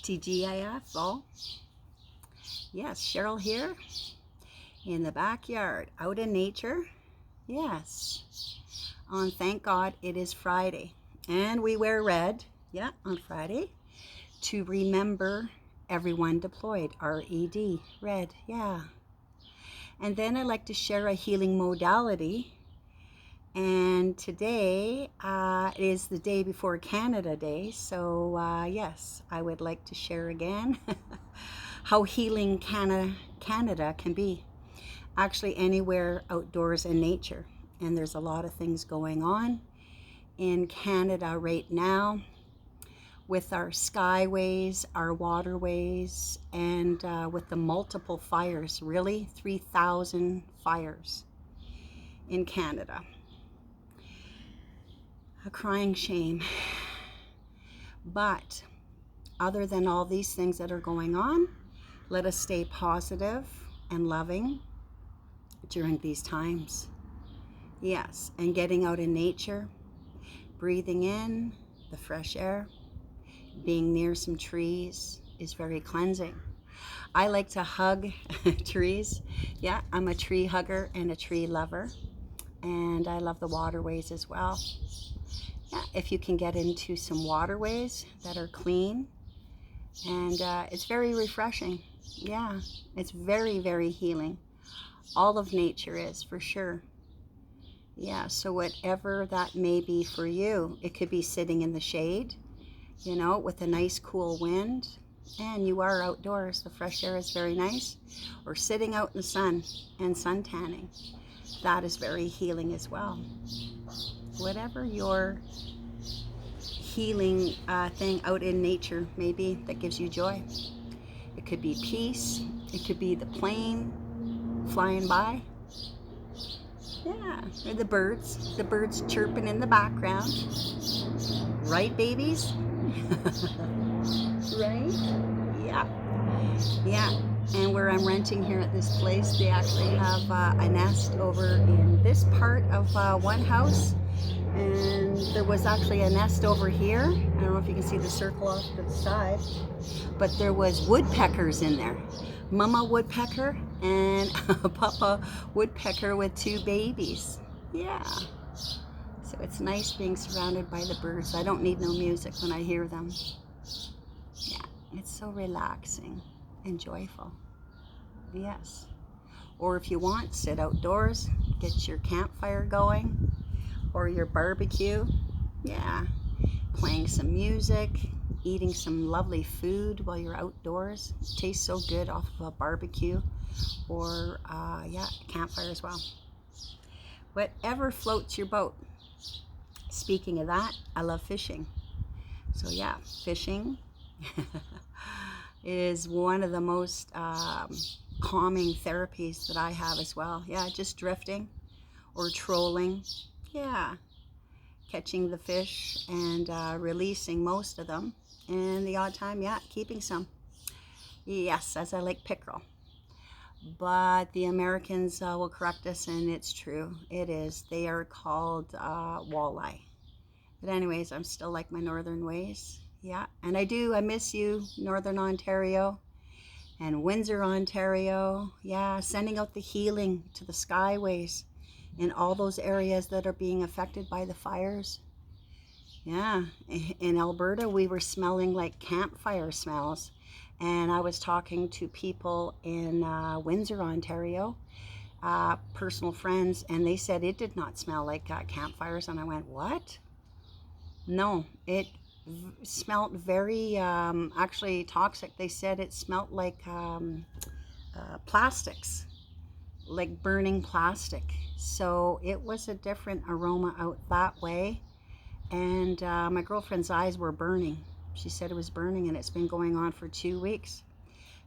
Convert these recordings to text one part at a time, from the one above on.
T.G.I.F. all. Yes, Cheryl here in the backyard, out in nature. Yes, on thank God it is Friday, and we wear red, yeah, on Friday to remember everyone deployed, R-E-D, red, yeah. And then I like to share a healing modality. And today is the day before Canada Day, so yes, I would like to share again how healing Canada can be. Actually, anywhere outdoors in nature. And there's a lot of things going on in Canada right now with our skyways, our waterways, and with the multiple fires, really 3,000 fires in Canada. A crying shame. But other than all these things that are going on, let us stay positive and loving during these times. Yes, and getting out in nature, breathing in the fresh air, being near some trees is very cleansing. I like to hug trees. Yeah, I'm a tree hugger and a tree lover, and I love the waterways as well. Yeah, if you can get into some waterways that are clean, and it's very refreshing. Yeah, it's very, very healing. All of nature is, for sure. Yeah, so whatever that may be for you, it could be sitting in the shade, you know, with a nice cool wind, and you are outdoors, the fresh air is very nice, or sitting out in the sun and sun tanning. That is very healing as well. Whatever your healing thing out in nature maybe that gives you joy. It could be peace, it could be the plane flying by, yeah, or the birds chirping in the background, right babies? Right? Yeah, and where I'm renting here at this place, they actually have a nest over in this part of one house, and there was actually a nest over here. I don't know if you can see the circle off to the side, but there was woodpeckers in there. Mama woodpecker and Papa woodpecker with two babies. Yeah. So it's nice being surrounded by the birds. I don't need no music when I hear them. Yeah, it's so relaxing and joyful. Yes. Or if you want, sit outdoors, get your campfire going, or your barbecue. Yeah. Playing some music, eating some lovely food while you're outdoors. It tastes so good off of a barbecue, or yeah, campfire as well. Whatever floats your boat. Speaking of that, I love fishing. So yeah, fishing is one of the most calming therapies that I have as well. Yeah, just drifting or trolling. Yeah, catching the fish and releasing most of them. And the odd time, yeah, keeping some. Yes, as I like pickerel. But the Americans will correct us, and it's true. It is. They are called walleye. But anyways, I'm still like my northern ways. Yeah, and I miss you, Northern Ontario and Windsor, Ontario. Yeah, sending out the healing to the skyways in all those areas that are being affected by the fires. Yeah, in Alberta, we were smelling like campfire smells. And I was talking to people in Windsor, Ontario, personal friends, and they said it did not smell like campfires. And I went, what? No, it smelled very, actually toxic. They said it smelled like plastics, like burning plastic. So it was a different aroma out that way. And my girlfriend's eyes were burning. She said it was burning, and it's been going on for 2 weeks.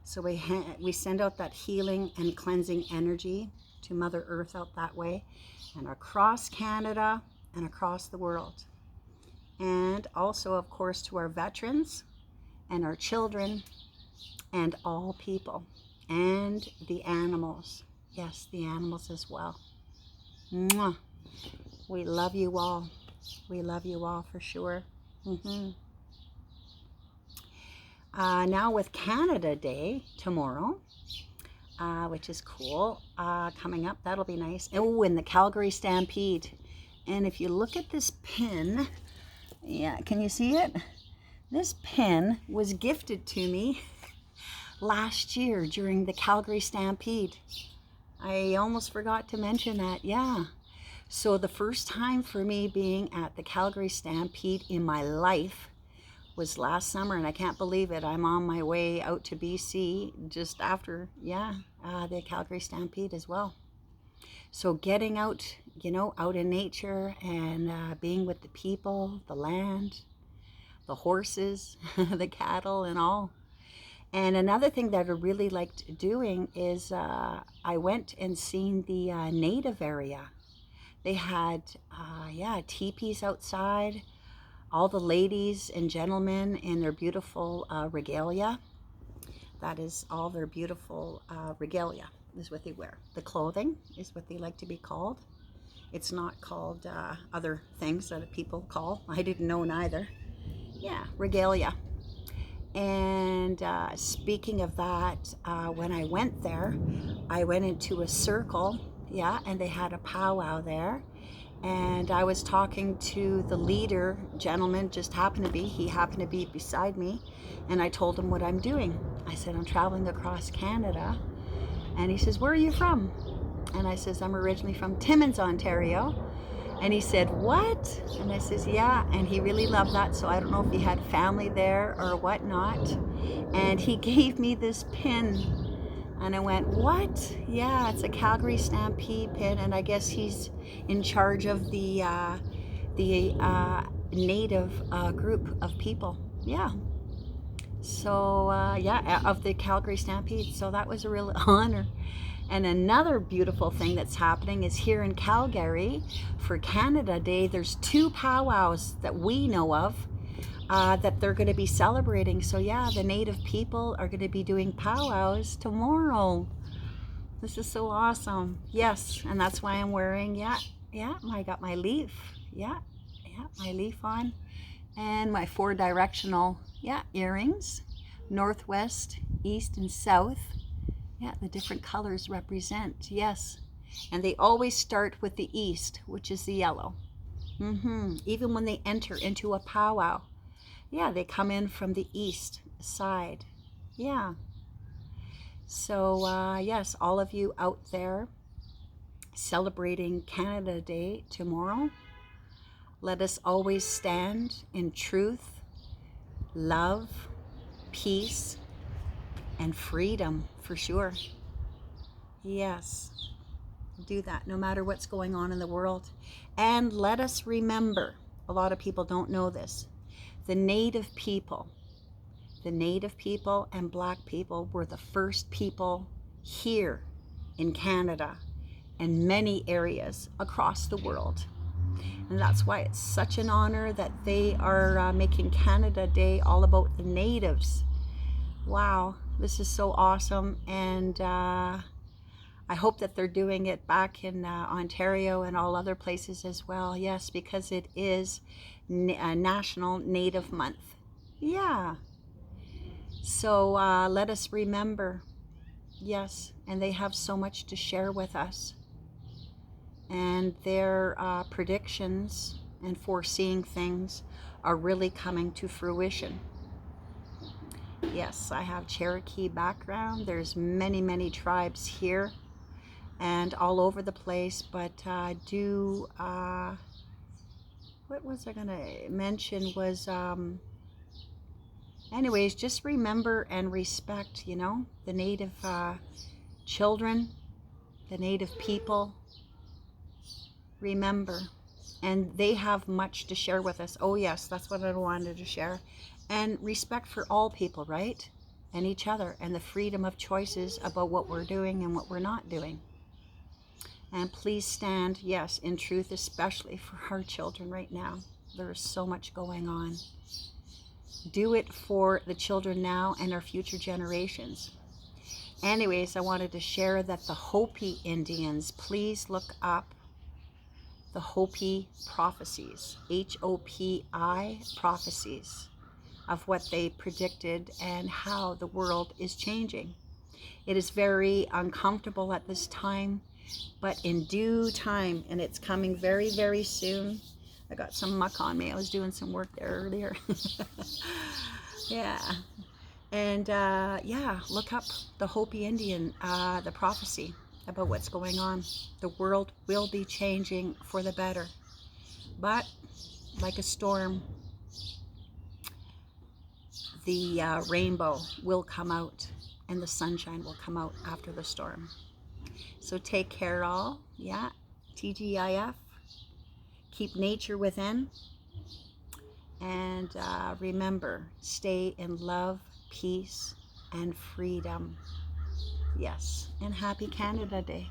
So we send out that healing and cleansing energy to Mother Earth out that way, and across Canada and across the world. And also, of course, to our veterans and our children and all people and the animals. Yes, the animals as well. Mwah. We love you all. We love you all for sure. Now with Canada Day tomorrow, which is cool, coming up, that'll be nice. Oh, and the Calgary Stampede. And if you look at this pin, yeah, can you see it? This pin was gifted to me last year during the Calgary Stampede. I almost forgot to mention that, yeah. So the first time for me being at the Calgary Stampede in my life was last summer, and I can't believe it. I'm on my way out to BC just after, the Calgary Stampede as well. So getting out, out in nature and being with the people, the land, the horses, the cattle and all. And another thing that I really liked doing is I went and seen the native area. They had, teepees outside, all the ladies and gentlemen in their beautiful regalia. That is all their beautiful regalia is what they wear. The clothing is what they like to be called. It's not called other things that people call. I didn't know neither. Yeah, regalia. And speaking of that, when I went there, I went into a circle, and they had a powwow there. And I was talking to the leader, gentleman, he happened to be beside me, and I told him what I'm doing. I said, I'm traveling across Canada. And he says, where are you from? And I says, I'm originally from Timmins, Ontario. And he said, what? And I says, yeah. And he really loved that. So I don't know if he had family there or whatnot. And he gave me this pin. And I went, what? Yeah, it's a Calgary Stampede pin. And I guess he's in charge of the native group of people. Yeah. So, of the Calgary Stampede. So that was a real honor. And another beautiful thing that's happening is here in Calgary for Canada Day, there's 2 powwows that we know of that they're going to be celebrating. So yeah, the native people are going to be doing powwows tomorrow. This is so awesome. Yes, and that's why I'm wearing, I got my leaf. My leaf on. And my 4 directional, earrings. Northwest, east, and south. Yeah, the different colors represent, yes. And they always start with the east, which is the yellow. Even when they enter into a powwow, they come in from the east side. Yeah. So, yes, all of you out there celebrating Canada Day tomorrow, let us always stand in truth, love, peace, and freedom, for sure. Yes, do that no matter what's going on in the world. And let us remember, a lot of people don't know this, the native people and black people were the first people here in Canada and many areas across the world. And that's why it's such an honor that they are making Canada Day all about the natives. Wow, this is so awesome. And I hope that they're doing it back in Ontario and all other places as well. Yes, because it is National Native Month. Yeah. So let us remember. Yes, and they have so much to share with us. And their predictions and foreseeing things are really coming to fruition. Yes, I have Cherokee background. There's many, many tribes here and all over the place, but what was I gonna mention was, anyways, just remember and respect, the native children, the native people. Remember, and they have much to share with us. Oh yes, that's what I wanted to share. And respect for all people, right? And each other, and the freedom of choices about what we're doing and what we're not doing. And please stand, yes, in truth, especially for our children right now. There is so much going on. Do it for the children now and our future generations. Anyways, I wanted to share that the Hopi Indians, please look up the Hopi prophecies, Hopi prophecies. of what they predicted and how the world is changing. It is very uncomfortable at this time, but in due time, and it's coming very, very soon. I got some muck on me. I was doing some work there earlier. Yeah. And yeah, look up the Hopi Indian, the prophecy about what's going on. The world will be changing for the better. But like a storm, the rainbow will come out and the sunshine will come out after the storm. So take care all. Yeah. T.G.I.F. Keep nature within. And remember, stay in love, peace, and freedom. Yes. And happy Canada Day.